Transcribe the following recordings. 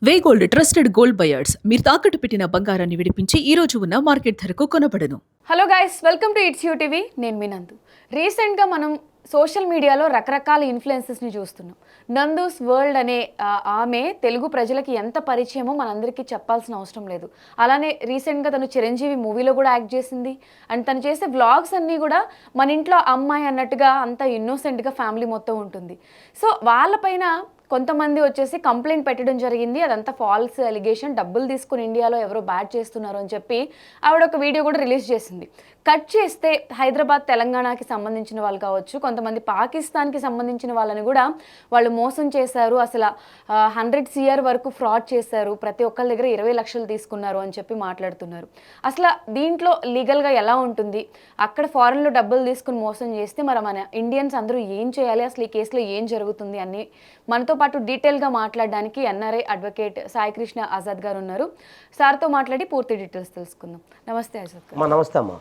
వేగోల్డ్ trusted gold buyers మీరు తాకట్టు పెట్టిన బంగారాన్ని విడిపించి ఈ రోజు ఉన్న మార్కెట్ ధరకు కొనబడను. Hello guys, welcome to it's you TV. నేను మీ నందు. రీసెంట్గా మనం సోషల్ మీడియాలో రకరకాల ఇన్ఫ్లుయెన్సెస్ని చూస్తున్నాం. నందూస్ వరల్డ్ అనే ఆమె తెలుగు ప్రజలకి ఎంత పరిచయమో మనందరికీ చెప్పాల్సిన అవసరం లేదు. అలానే రీసెంట్గా తను చిరంజీవి మూవీలో కూడా యాక్ట్ చేసింది. అండ్ తను చేసే వ్లాగ్స్ అన్నీ కూడా మన ఇంట్లో అమ్మాయి అన్నట్టుగా అంత ఇన్నోసెంట్గా ఫ్యామిలీ మొత్తం ఉంటుంది. సో వాళ్ళపైన కొంతమంది వచ్చేసి కంప్లైంట్ పెట్టడం జరిగింది. అదంతా ఫాల్స్ అలిగేషన్, డబ్బులు తీసుకుని ఇండియాలో ఎవరో బ్యాడ్ చేస్తున్నారు అని చెప్పి ఆవిడ ఒక వీడియో కూడా రిలీజ్ చేసింది. కట్ చేస్తే హైదరాబాద్ తెలంగాణకి సంబంధించిన వాళ్ళు కావచ్చు, కొంతమంది పాకిస్తాన్కి సంబంధించిన వాళ్ళని కూడా వాళ్ళు మోసం చేశారు, అసలు 100 CR వరకు ఫ్రాడ్ చేశారు, ప్రతి ఒక్కరి దగ్గర 20 లక్షలు తీసుకున్నారు అని చెప్పి మాట్లాడుతున్నారు. అసలు దీంట్లో లీగల్గా ఎలా ఉంటుంది, అక్కడ ఫారెన్లో డబ్బులు తీసుకుని మోసం చేస్తే మరి మన ఇండియన్స్ అందరూ ఏం చేయాలి, అసలు ఈ కేసులో ఏం జరుగుతుంది అని మనతో పాటు డీటెయిల్గా మాట్లాడడానికి ఎన్ఆర్ఐ అడ్వకేట్ సాయి కృష్ణ ఆజాద్ గారు ఉన్నారు. సార్తో మాట్లాడి పూర్తి డీటెయిల్స్ తెలుసుకుందాం. నమస్తే ఆజాద్ గారు. నమస్తే అమ్మా.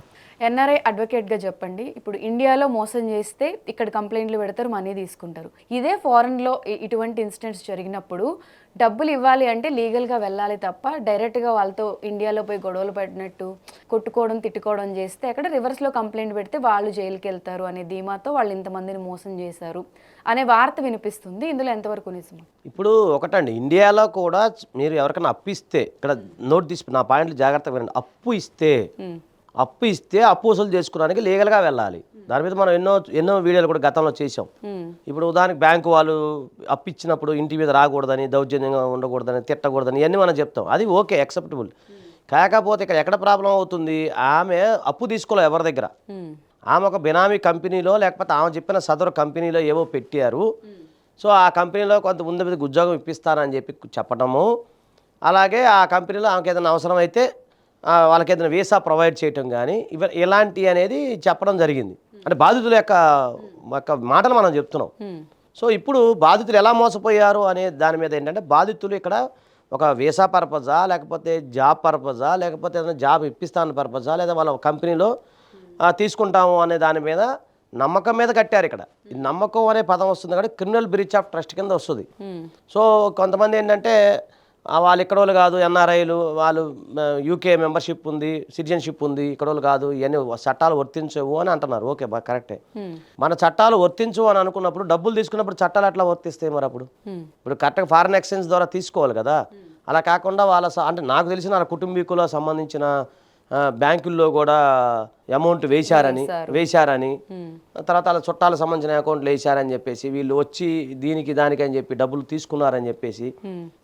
ఎన్ఆర్ఐ అడ్వకేట్గా చెప్పండి, ఇప్పుడు ఇండియాలో మోసం చేస్తే ఇక్కడ కంప్లైంట్లు పెడతారు, మనీ తీసుకుంటారు. ఇదే ఫారెన్లో ఇటువంటి ఇన్సిడెంట్స్ జరిగినప్పుడు డబ్బులు ఇవ్వాలి అంటే లీగల్గా వెళ్ళాలి తప్ప డైరెక్ట్గా వాళ్ళతో ఇండియాలో పోయి గొడవలు పడినట్టు కొట్టుకోవడం తిట్టుకోవడం చేస్తే అక్కడ రివర్స్లో కంప్లైంట్ పెడితే వాళ్ళు జైలుకి వెళ్తారు అనే ధీమాతో వాళ్ళు ఇంతమందిని మోసం చేశారు అనే వార్త వినిపిస్తుంది. ఇందులో ఎంతవరకు నిజం? ఇప్పుడు ఒకటండి, ఇండియాలో కూడా మీరు ఎవరికైనా అప్పు ఇస్తే, ఇక్కడ నోట్ తీసి నా పాయింట్లు జాగ్రత్తగా వినండి. అప్పు ఇస్తే అప్పు వసూలు చేసుకోవడానికి లీగల్గా వెళ్ళాలి. దాని మీద మనం ఎన్నో వీడియోలు కూడా గతంలో చేసాం. ఇప్పుడు ఉదాహరణకి బ్యాంకు వాళ్ళు అప్పు ఇచ్చినప్పుడు ఇంటి మీద రాకూడదని, దౌర్జన్యంగా ఉండకూడదని, తిట్టకూడదని ఇవన్నీ మనం చెప్తాం. అది ఓకే, యాక్సెప్టబుల్. కాకపోతే ఇక్కడ ఎక్కడ ప్రాబ్లం అవుతుంది, ఆమె అప్పు తీసుకోలేదు ఎవరి దగ్గర. ఆమె ఒక బినామీ కంపెనీలో లేకపోతే ఆమె చెప్పిన సదరు కంపెనీలో ఏవో పెట్టారు. సో ఆ కంపెనీలో కొంత ముందు మీద ఉద్యోగం ఇప్పిస్తానని చెప్పి చెప్పడము, అలాగే ఆ కంపెనీలో ఆమెకి ఏదైనా అవసరం అయితే వాళ్ళకి ఏదైనా వీసా ప్రొవైడ్ చేయటం కానీ ఇలాంటి అనేది చెప్పడం జరిగింది. అంటే బాధితుల యొక్క మాటలు మనం చెప్తున్నాం. సో ఇప్పుడు బాధితులు ఎలా మోసపోయారు అనే దాని మీద ఏంటంటే, బాధితులు ఇక్కడ ఒక వీసా పర్పజా, లేకపోతే జాబ్ పర్పజా, లేకపోతే ఏదైనా జాబ్ ఇప్పిస్తాను పర్పజా, లేదా వాళ్ళ కంపెనీలో తీసుకుంటాము అనే దాని మీద నమ్మకం మీద కట్టారు. ఇక్కడ నమ్మకం అనే పదం వస్తుంది కాబట్టి క్రిమినల్ బ్రీచ్ ఆఫ్ ట్రస్ట్ కింద వస్తుంది. సో కొంతమంది ఏంటంటే వాళ్ళు ఇక్కడ వాళ్ళు కాదు, ఎన్ఆర్ఐలు, వాళ్ళు యూకే మెంబర్షిప్ ఉంది, సిటిజన్షిప్ ఉంది, ఇక్కడ వాళ్ళు కాదు, ఇవన్నీ చట్టాలు వర్తించవు అని అంటున్నారు. ఓకే, బాగా కరెక్టే. మన చట్టాలు వర్తించవు అని అనుకున్నప్పుడు డబ్బులు తీసుకున్నప్పుడు చట్టాలు ఎట్లా వర్తిస్తాయి మరి? ఇప్పుడు కరెక్ట్గా ఫారెన్ ఎక్స్చేంజ్ ద్వారా తీసుకోవాలి కదా. అలా కాకుండా వాళ్ళ అంటే నాకు తెలిసిన వాళ్ళ కుటుంబీకులకు సంబంధించిన బ్యాంకుల్లో కూడా అమౌంట్ వేశారని తర్వాత వాళ్ళ చుట్టాలకు సంబంధించిన అకౌంట్లు వేశారని చెప్పేసి వీళ్ళు వచ్చి దీనికి దానికి అని చెప్పి డబ్బులు తీసుకున్నారని చెప్పేసి,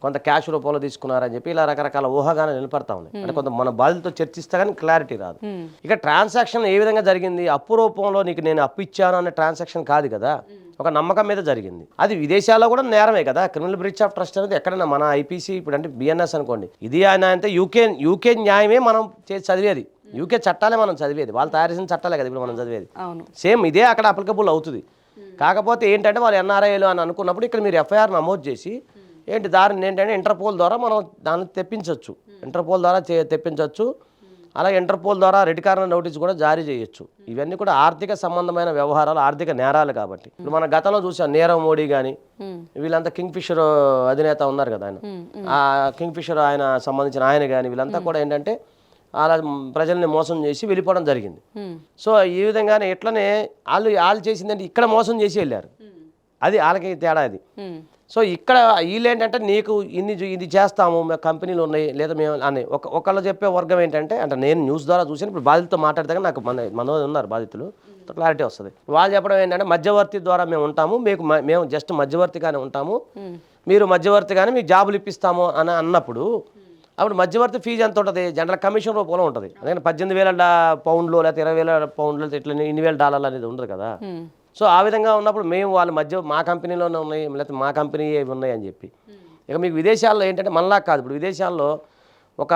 కొంత క్యాష్ రూపంలో తీసుకున్నారని చెప్పి ఇలా రకరకాల ఊహాగానే నిలబడతా ఉన్నాయి. అంటే కొంత మన బాధితులతో చర్చిస్తే కానీ క్లారిటీ రాదు. ఇక ట్రాన్సాక్షన్ ఏ విధంగా జరిగింది, అప్పు రూపంలో నీకు నేను అప్పు ఇచ్చాను అనే ట్రాన్సాక్షన్ కాదు కదా, ఒక నమ్మకం మీద జరిగింది. అది విదేశాల్లో కూడా నేరమే కదా. క్రిమినల్ బ్రీచ్ ఆఫ్ ట్రస్ట్ అనేది ఎక్కడైనా మన ఐపీసీ ఇప్పుడు అంటే బిఎన్ఎస్ అనుకోండి, ఇది ఆయన అంటే యూకే న్యాయమే మనం చదివేది, యూకే చట్టాలే మనం చదివేది, వాళ్ళు తయారు చేసిన చట్టాలే కదా ఇప్పుడు మనం చదివేది. సేమ్ ఇదే అక్కడ అప్లికబుల్ అవుతుంది. కాకపోతే ఏంటంటే వాళ్ళు ఎన్ఆర్ఐలు అని అనుకున్నప్పుడు ఇక్కడ మీరు ఎఫ్ఐఆర్ నమోదు చేసి దారిని ఏంటంటే ఇంటర్పోల్ ద్వారా మనం దాన్ని తెప్పించవచ్చు, ఇంటర్పోల్ ద్వారా తెప్పించవచ్చు. అలాగే ఇంటర్పోల్ ద్వారా రెడ్ కార్నర్ నోటీస్ కూడా జారీ చేయొచ్చు. ఇవన్నీ కూడా ఆర్థిక సంబంధమైన వ్యవహారాలు, ఆర్థిక నేరాలు కాబట్టి. ఇప్పుడు మన గతంలో చూసాం, నీరవ్ మోడీ కానీ వీళ్ళంతా కింగ్ ఫిషర్ అధినేత ఉన్నారు కదా, ఆయన ఆ కింగ్ ఫిషర్ ఆయన సంబంధించిన ఆయన కానీ వీళ్ళంతా కూడా ఏంటంటే అలా ప్రజల్ని మోసం చేసి వెళ్ళిపోవడం జరిగింది. సో ఈ విధంగానే ఎట్లనే వాళ్ళు చేసిందంటే ఇక్కడ మోసం చేసి వెళ్ళారు, అది వాళ్ళకి తేడా అది. సో ఇక్కడ వీళ్ళు ఏంటంటే నీకు ఇది చేస్తాము, మేము కంపెనీలు ఉన్నాయి లేదా మేము అని ఒకళ్ళు చెప్పే వర్గం ఏంటంటే, అంటే నేను న్యూస్ ద్వారా చూసాను, ఇప్పుడు బాధితులతో మాట్లాడితే నాకు మన ఉన్నారు బాధితులు, క్లారిటీ వస్తుంది. వాళ్ళు చెప్పడం ఏంటంటే మధ్యవర్తి ద్వారా మేము ఉంటాము, మేము జస్ట్ మధ్యవర్తిగానే ఉంటాము, మీరు మధ్యవర్తిగానే మీకు జాబులు ఇప్పిస్తాము అని అన్నప్పుడు అప్పుడు మధ్యవర్తి ఫీజు ఎంత ఉంటుంది, జనరల్ కమిషన్ రూపంలో ఉంటుంది. అందుకని 18,000 పౌండ్లు లేకపోతే 20,000 పౌండ్లు ఇట్లా $1,000 అనేది ఉండదు కదా. సో ఆ విధంగా ఉన్నప్పుడు మేము వాళ్ళు మా కంపెనీలోనే ఉన్నాయి లేకపోతే మా కంపెనీ ఉన్నాయి అని చెప్పి. ఇక మీకు విదేశాల్లో ఏంటంటే మనలా కాదు. ఇప్పుడు విదేశాల్లో ఒక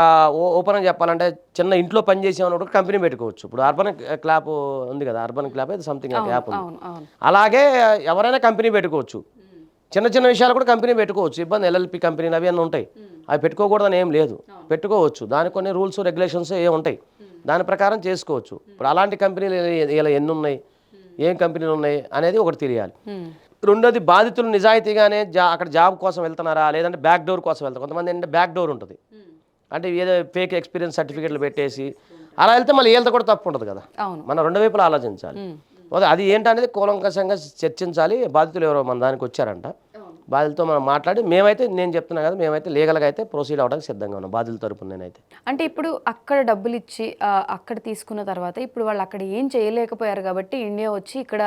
ఓపెన్గా చెప్పాలంటే చిన్న ఇంట్లో పనిచేసేవాడు కంపెనీ పెట్టుకోవచ్చు. ఇప్పుడు అర్బన్ క్లాప్ ఉంది కదా, అర్బన్ క్లాప్ అయితే సంథింగ్ యాప్ ఉంది, అలాగే ఎవరైనా కంపెనీ పెట్టుకోవచ్చు. చిన్న చిన్న విషయాలు కూడా కంపెనీ పెట్టుకోవచ్చు, ఇబ్బంది. ఎల్ఎల్పి కంపెనీలు అవి అన్నీ ఉంటాయి, అవి పెట్టుకోకూడదని ఏం లేదు, పెట్టుకోవచ్చు. దానికి కొన్ని రూల్స్ రెగ్యులేషన్స్ ఏ ఉంటాయి, దాని ప్రకారం చేసుకోవచ్చు. ఇప్పుడు అలాంటి కంపెనీలు ఇలా ఎన్ని ఉన్నాయి, ఏం కంపెనీలు ఉన్నాయి అనేది ఒకటి తెలియాలి. రెండోది బాధితులు నిజాయితీగానే అక్కడ జాబ్ కోసం వెళ్తున్నారా, లేదంటే బ్యాక్ డోర్ కోసం వెళ్తారు. కొంతమంది ఏంటంటే బ్యాక్ డోర్ ఉంటుంది, అంటే ఏదో ఫేక్ ఎక్స్పీరియన్స్ సర్టిఫికేట్లు పెట్టేసి అలా వెళ్తే మళ్ళీ వీళ్ళతో కూడా తప్పు ఉంటుంది కదా. మనం రెండు వైపులా ఆలోచించాలి. అది ఏంటనేది కూలంకషంగా చర్చించాలి. బాధితులు ఎవరో మన దానికి వచ్చారంట, బాధితులతో మనం మాట్లాడి నేను చెప్తున్నా కదా, మేమైతే లీగల్గా అయితే ప్రొసీడ్ అవ్వడానికి సిద్ధంగా ఉన్నాం బాధితుల తరపున. నేనైతే అంటే ఇప్పుడు అక్కడ డబ్బులు ఇచ్చి అక్కడ తీసుకున్న తర్వాత ఇప్పుడు వాళ్ళు అక్కడ ఏం చేయలేకపోయారు కాబట్టి ఇండియా వచ్చి ఇక్కడ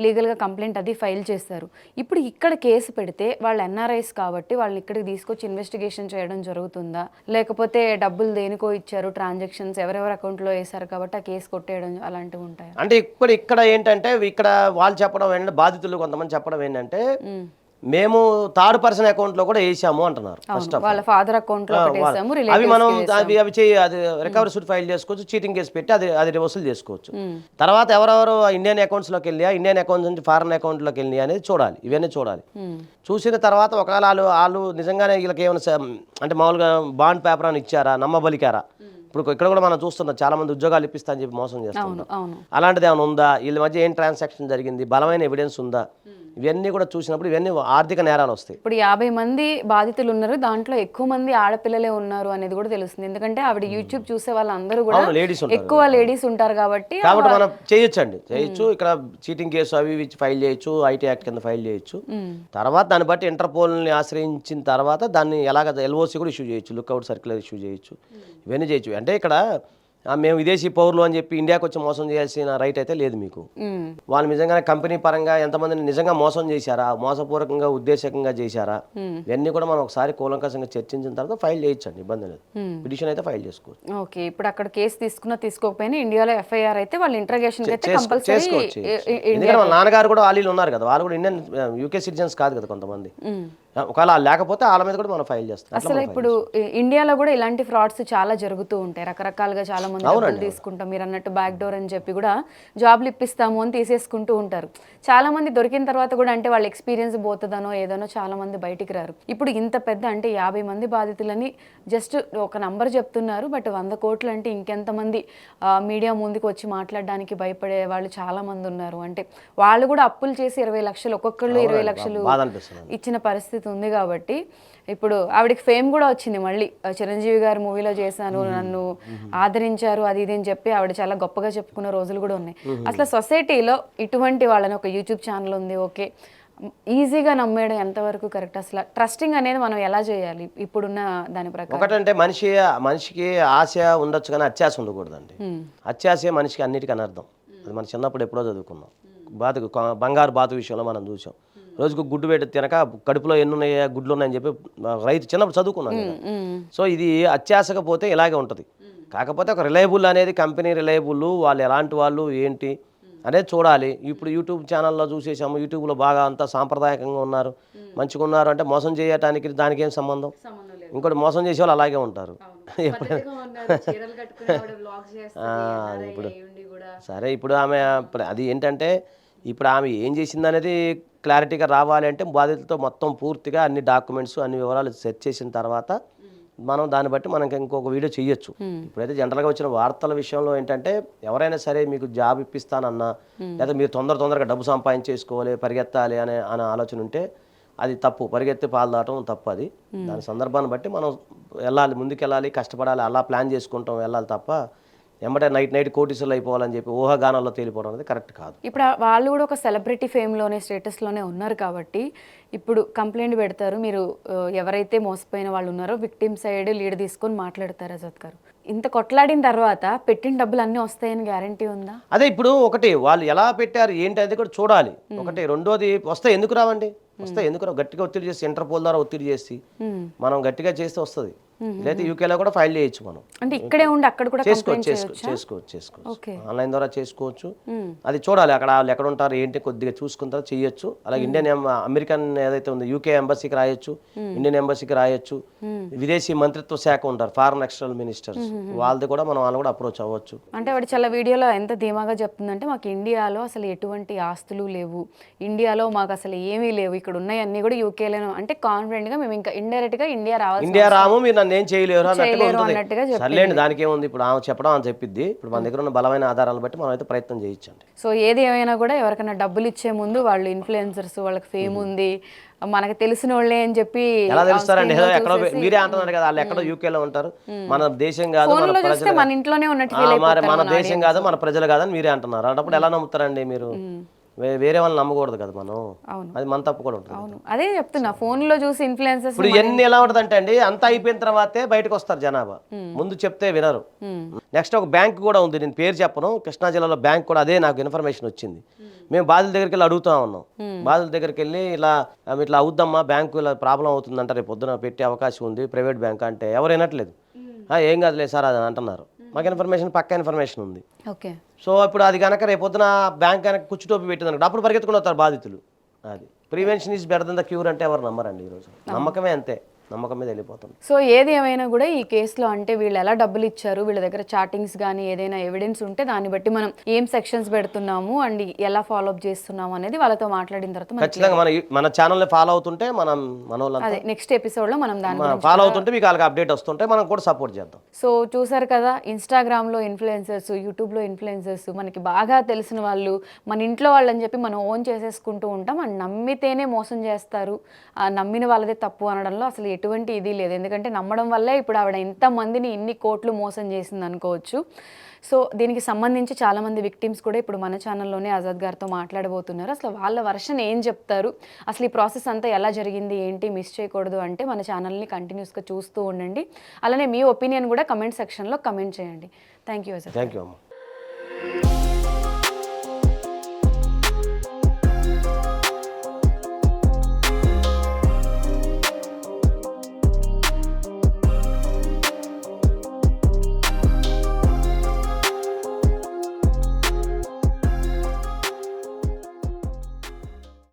లీగల్గా కంప్లైంట్ అది ఫైల్ చేస్తారు. ఇప్పుడు ఇక్కడ కేసు పెడితే వాళ్ళు ఎన్ఆర్ఐస్ కాబట్టి వాళ్ళని ఇక్కడికి తీసుకొచ్చి ఇన్వెస్టిగేషన్ చేయడం జరుగుతుందా, లేకపోతే డబ్బులు దేనికో ఇచ్చారు, ట్రాన్సాక్షన్స్ ఎవరెవరి అకౌంట్లో వేశారు కాబట్టి ఆ కేసు కొట్టేయడం అలాంటివి ఉంటాయి? అంటే ఇక్కడ ఏంటంటే ఇక్కడ వాళ్ళు చెప్పడం ఏంటంటే, బాధితులు కొంతమంది చెప్పడం ఏంటంటే మేము థర్డ్ పర్సన్ అకౌంట్ లో కూడా వేసాము అంటున్నారు. ఫస్ట్ ఆఫ్ వాళ్ళ ఫాదర్ అకౌంట్ లో అవి మనం అది రికవరీ సూట్ ఫైల్ చేసుకోవచ్చు, చీటింగ్ కేసు పెట్టి అది వసూలు చేసుకోవచ్చు. తర్వాత ఎవరెవరు ఇండియన్ అకౌంట్స్ లోకి వెళ్ళి ఇండియన్ అకౌంట్స్ నుంచి ఫారెన్ అకౌంట్ లోకి వెళ్ళి అనేది చూడాలి. ఇవన్నీ చూడాలి. చూసిన తర్వాత ఒకవేళ వాళ్ళు నిజంగానే వీళ్ళకి ఏమైనా అంటే మామూలుగా బాండ్ పేపర్ అని ఇచ్చారా, నమ్మబలికారా. ఇప్పుడు ఇక్కడ కూడా మనం చూస్తున్నాం, చాలా మంది ఉద్యోగాలు ఇప్పిస్తా అని చెప్పి మోసం చేస్తున్నారు. అలాంటిది ఏమైనా ఉందా, వీళ్ళ మధ్య ఏం ట్రాన్సాక్షన్ జరిగింది, బలమైన ఎవిడెన్స్ ఉందా, ఇవన్నీ కూడా చూసినప్పుడు ఇవన్నీ ఆర్థిక నేరాలు వస్తాయి. ఇప్పుడు 50 మంది బాధితులు ఉన్నారు, దాంట్లో ఎక్కువ మంది ఆడపిల్లలే ఉన్నారు అనేది కూడా తెలుస్తుంది. ఎందుకంటే ఆవిడ యూట్యూబ్ చూసే వాళ్ళందరూ కూడా ఎక్కువ లేడీస్ ఉంటారు కాబట్టి మనం చేయొచ్చు. ఇక్కడ చీటింగ్ కేసు అవి ఫైల్ చేయొచ్చు, ఐటీ యాక్ట్ కింద ఫైల్ చేయొచ్చు. తర్వాత దాన్ని బట్టి ఇంటర్పోల్ని ఆశ్రయించిన తర్వాత దాన్ని ఎలాగ ఎల్ఓసి కూడా ఇష్యూ చేయొచ్చు, లుక్అవుట్ సర్క్యులర్ ఇష్యూ చేయొచ్చు, ఇవన్నీ చేయొచ్చు. అంటే ఇక్కడ మేము విదేశీ పౌరులు అని చెప్పి ఇండియాకి వచ్చి మోసం చేయాల్సిన రైట్ అయితే లేదు మీకు. వాళ్ళు నిజంగానే కంపెనీ పరంగా ఎంతమందిని నిజంగా మోసం చేశారా, మోసపూర్వకంగా ఉద్దేశకంగా చేశారా, ఇవన్నీ కూడా మనం ఒకసారి కూలంకషంగా చర్చించిన తర్వాత ఫైల్ చేయొచ్చండి, ఇబ్బంది లేదు. పిటిషన్ అయితే ఫైల్ చేసుకోవచ్చు. ఓకే, ఇప్పుడు అక్కడ కేసు తీసుకున్నా తీసుకోకపోయినా ఇండియాలో ఎఫ్ఐఆర్ అయితే వాళ్ళు ఇంట్రాగేషన్ చేసుకోవచ్చు. ఎందుకంటే వాళ్ళ నాన్నగారు కూడా వాళ్ళు ఉన్నారు కదా, వాళ్ళు కూడా ఇండియన్ యూకే సిటిజన్స్ కాదు కదా కొంతమంది. ఒకవేళ లేకపోతే వాళ్ళ మీద కూడా మనం ఫైల్ చేస్తాం. అసలు ఇప్పుడు ఇండియాలో కూడా ఇలాంటి ఫ్రాడ్స్ చాలా జరుగుతూ ఉంటాయి, రకరకాలుగా చాలా మంది డబ్బులు తీసుకుంటాం. మీరు అన్నట్టు బ్యాక్ డోర్ అని చెప్పి కూడా జాబ్లు ఇప్పిస్తాము అని తీసేసుకుంటూ ఉంటారు. చాలా మంది దొరికిన తర్వాత కూడా అంటే వాళ్ళ ఎక్స్పీరియన్స్ పోతుందనో ఏదనో చాలా మంది బయటికి రారు. ఇప్పుడు ఇంత పెద్ద అంటే 50 మంది బాధితులని జస్ట్ ఒక నంబర్ చెప్తున్నారు, బట్ 100 కోట్లు అంటే ఇంకెంతమంది మీడియా ముందుకు వచ్చి మాట్లాడడానికి భయపడే వాళ్ళు చాలా మంది ఉన్నారు. అంటే వాళ్ళు కూడా అప్పులు చేసి 20 లక్షలు ఒక్కొక్కళ్ళు 20 లక్షలు ఇచ్చిన పరిస్థితి ఉంది. కాబట్టి ఇప్పుడు ఆవిడకి ఫేమ్ కూడా వచ్చింది. మళ్ళీ చిరంజీవి గారి మూవీలో చేశాను, నన్ను ఆదరించారు, అది ఇది అని చెప్పి ఆవిడ చాలా గొప్పగా చెప్పుకున్న రోజులు కూడా ఉన్నాయి. అసలు సొసైటీలో ఇటువంటి వాళ్ళని ఒక యూట్యూబ్ ఛానల్ ఉంది, ఓకే, ఈజీగా నమ్మేయడం ఎంతవరకు కరెక్ట్? అసలు ట్రస్టింగ్ అనేది మనం ఎలా చేయాలి ఇప్పుడున్న దాని ప్రకారం? ఒకటంటే మనిషికి ఆశ ఉండొచ్చు కానీ అత్యాశ ఉండకూడదండి. అత్యాశే మనిషికి అన్నిటికీ అనర్థం. అది మనం చిన్నప్పుడు ఎప్పుడో చదువుకున్నాం. బంగారు బాతు విషయంలో మనం చూసాం. రోజుకు గుడ్డు పెట్టి తినక కడుపులో ఎన్ని ఉన్నాయా, గుడ్లు ఉన్నాయని చెప్పి రైతు చిన్నప్పుడు చదువుకున్నాం కదా. సో ఇది అత్యాశగా పోతే ఇలాగే ఉంటుంది. కాకపోతే ఒక రిలయబుల్ అనేది కంపెనీ రిలయబుల్, వాళ్ళు ఎలాంటి వాళ్ళు ఏంటి అనేది చూడాలి. ఇప్పుడు యూట్యూబ్ ఛానల్లో చూసేసాము, యూట్యూబ్లో బాగా అంతా సాంప్రదాయకంగా ఉన్నారు, మంచిగా ఉన్నారు అంటే మోసం చేయటానికి దానికి ఏం సంబంధం? ఇంకోటి మోసం చేసే వాళ్ళు అలాగే ఉంటారు. ఇప్పుడు సరే, ఇప్పుడు ఆమె అది ఏంటంటే ఇప్పుడు ఆమె ఏం చేసింది అనేది క్లారిటీగా రావాలి అంటే బాధితులతో మొత్తం పూర్తిగా అన్ని డాక్యుమెంట్స్ అన్ని వివరాలు సెర్చ్ చేసిన తర్వాత మనం దాన్ని బట్టి మనకి ఇంకొక వీడియో చేయొచ్చు. ఇప్పుడైతే జనరల్గా వచ్చిన వార్తల విషయంలో ఏంటంటే ఎవరైనా సరే మీకు జాబ్ ఇప్పిస్తానన్నా లేదా మీరు తొందరగా డబ్బు సంపాదించేసుకోవాలి, పరిగెత్తాలి అనే ఆలోచన ఉంటే అది తప్పు. పరిగెత్తి పాలు దాటం తప్పు. అది దాని సందర్భాన్ని బట్టి మనం వెళ్ళాలి, ముందుకు వెళ్ళాలి, కష్టపడాలి, అలా ప్లాన్ చేసుకుంటాం వెళ్ళాలి తప్ప ఎమ్మటే నైట్ కోటీసులు అయిపోవాలని చెప్పి ఊహాగానాల్లో తేలిపోవడం అనేది కరెక్ట్ కాదు. ఇప్పుడు వాళ్ళు కూడా ఒక సెలబ్రిటీ ఫేమ్లోనే స్టేటస్లోనే ఉన్నారు కాబట్టి ఇప్పుడు కంప్లైంట్ పెడతారు. మీరు ఎవరైతే మోసపోయిన వాళ్ళు ఉన్నారో విక్టిమ్ సైడ్ లీడ్ తీసుకొని మాట్లాడతారు. అజత్ గారు, ఇంత కొట్లాడిన తర్వాత పెట్టిన డబ్బులు అన్నీ వస్తాయని గ్యారంటీ ఉందా? అదే ఇప్పుడు ఒకటి వాళ్ళు ఎలా పెట్టారు ఏంటి అనేది కూడా చూడాలి. ఒకటి. రెండోది వస్తాయి ఎందుకు రావండి? వస్తాయి ఎందుకు రావు? గట్టిగా ఒత్తిడి చేసి ఇంటర్పోల్ ద్వారా ఒత్తిడి చేసి మనం గట్టిగా చేస్తే వస్తుంది. లేదా యూకేలో కూడా ఫైల్ చేయొచ్చు. మనం అంటే ఇక్కడే ఉండి అక్కడ కూడా చేసుకోవచ్చు. ఆన్లైన్ ద్వారా చేసుకోవచ్చు. అది చూడాలి అక్కడ వాళ్ళు ఎక్కడ ఉంటారు ఏంటి కొద్దిగా చూసుకున్న తర్వాత చేయొచ్చు. అలాగే అమెరికన్ ఏదైతే ఉందో యూకే ఎంబసీకి రాయొచ్చు, ఇండియన్ ఎంబసీకి రాయొచ్చు. విదేశీ మంత్రిత్వ శాఖ ఉంటారు, ఫారెన్ ఎక్స్టర్నల్ మినిస్టర్స్, వాళ్ళది కూడా మనం వాళ్ళు కూడా అప్రోచ్ అవ్వచ్చు. అంటే వాడు చాలా వీడియోలో ఎంత ధీమాగా చెప్తుందంటే మాకు ఇండియాలో అసలు ఎటువంటి ఆస్తులు లేవు, ఇండియాలో మాకు అసలు ఏమీ లేవు, ఇక్కడ ఉన్నాయన్నీ కూడా యూకేలో, అంటే కాన్ఫిడెంట్ గా మేము ఇంకా ఇండైరెక్ట్ గా ఇండియా రాము, మీరు నన్ను ఏం చేయలేరు అన్నట్టుగా అన్నట్టుగా ఉంటుంది. సర్లేండి, దానికి ఏముంది, ఇప్పుడు ఆమె చెప్పడం అని చెప్పిద్ది. ఇప్పుడు మన దగ్గర ఉన్న బలమైన ఆధారాలను బట్టి మనం అయితే ప్రయత్నం చేయొచ్చండి. సో ఏది ఏమైనా కూడా ఎవరికైనా డబ్బులు ఇచ్చే ముందు వాళ్ళు ఇన్ఫ్లుయెన్సర్స్, వాళ్ళకి ఫేమ్ ఉంది, మనకు తెలిసిన వాళ్ళే అని చెప్పి ఎలా తెలుస్తారండి? ఏదో ఎక్కడో మీరే అంటున్నారు కదా, వాళ్ళు ఎక్కడో యూకేలో ఉంటారు, మన దేశం కాదు, మన ఫోన్లో చూస్తే ప్రజలు మన ఇంట్లోనే ఉన్నట్టు feel మరి అయిపోతారు మన మన దేశం కాదు, మన ప్రజలు కాదని మీరే అంటున్నారు. అన్నప్పుడు ఎలా నమ్ముతారండి మీరు? వేరే వాళ్ళని నమ్మకూడదు కదా మనం. అది మన తప్పు కూడా ఉంటుంది. అవును, అదే చెప్తున్నా, ఫోన్లో చూసి ఇన్ఫ్లుయెన్సర్స్. ఇప్పుడు ఎన్ని ఎలా ఉంటదంటే అండి, అంతా అయిపోయిన తర్వాతే బయటకు వస్తారు జనాభా, ముందు చెప్తే వినరు. నెక్స్ట్ ఒక బ్యాంక్ కూడా ఉంది, నేను పేరు చెప్పను, కృష్ణా జిల్లాలో బ్యాంక్ కూడా, అదే నాకు ఇన్ఫర్మేషన్ వచ్చింది. మేము బాధితుల దగ్గరికి వెళ్ళి అడుగుతా ఉన్నాం. బాధితుల దగ్గరికి వెళ్ళి ఇట్లా అవుద్దమ్మా, బ్యాంకు ఇలా ప్రాబ్లం అవుతుందంట, రేపు పొద్దున పెట్టే అవకాశం ఉంది, ప్రైవేట్ బ్యాంక్ అంటే ఎవరు వినట్లేదు. ఏం కాదులే సార్ అది అంటున్నారు. మాకు ఇన్ఫర్మేషన్, పక్కా ఇన్ఫర్మేషన్ ఉంది. ఓకే. సో ఇప్పుడు అది కనుక రేపు పొద్దున బ్యాంక్ కనుక కుచ్చుటోపి పెట్టింది అప్పుడు పరిగెత్తుకుని వస్తారు బాధితులు. అది prevention is better then the cure అంటే ఎవరు నమ్మరండి ఈరోజు. నమ్మకమే అంతే, నమ్మకం మీద వెళ్ళిపోతుంది. సో ఏది ఏమైనా కూడా ఈ కేసులో అంటే వీళ్ళు ఎలా డబ్బులు ఇచ్చారు, వీళ్ళ దగ్గర చాటింగ్స్ కానీ ఏదైనా ఎవిడెన్స్ ఉంటే దాన్ని బట్టి మనం ఏం సెక్షన్స్ పెడుతున్నాము అండ్ ఎలా ఫాలో అప్ చేస్తున్నాము అనేది వాళ్ళతో మాట్లాడిన తర్వాత ఖచ్చితంగా మన ఛానల్ని ఫాలో అవుతుంటే మన అదే నెక్స్ట్ ఎపిసోడ్లో మనం దాన్ని ఫాలో అవుతుంటే మీకు వాళ్ళకి అప్డేట్ వస్తుంటే మనం కూడా సపోర్ట్ చేద్దాం. సో చూసారు కదా, ఇన్స్టాగ్రామ్లో ఇన్ఫ్లుయెన్సర్స్, యూట్యూబ్లో ఇన్ఫ్లుయెన్సర్స్, మనకి బాగా తెలిసిన వాళ్ళు, మన ఇంట్లో వాళ్ళు అని చెప్పి మనం ఓన్ చేసేసుకుంటూ ఉంటాం. అండ్ నమ్మితేనే మోసం చేస్తారు, ఆ నమ్మిన వాళ్ళదే తప్పు అనడంలో అసలు ఎటువంటి ఇది లేదు. ఎందుకంటే నమ్మడం వల్లే ఇప్పుడు ఆవిడ ఇంతమందిని ఇన్ని కోట్లు మోసం చేసింది అనుకోవచ్చు. సో దీనికి సంబంధించి చాలామంది విక్టిమ్స్ కూడా ఇప్పుడు మన ఛానల్లోనే ఆజాద్ గారితో మాట్లాడబోతున్నారు. అసలు వాళ్ళ వర్షన్ ఏం చెప్తారు, అసలు ఈ ప్రాసెస్ అంతా ఎలా జరిగింది, ఏంటి, మిస్ చేయకూడదు అంటే మన ఛానల్ని కంటిన్యూస్గా చూస్తూ ఉండండి. అలానే మీ ఒపీనియన్ కూడా కమెంట్ సెక్షన్లో కమెంట్ చేయండి. Thank you Azad. Thank you అమ్మ.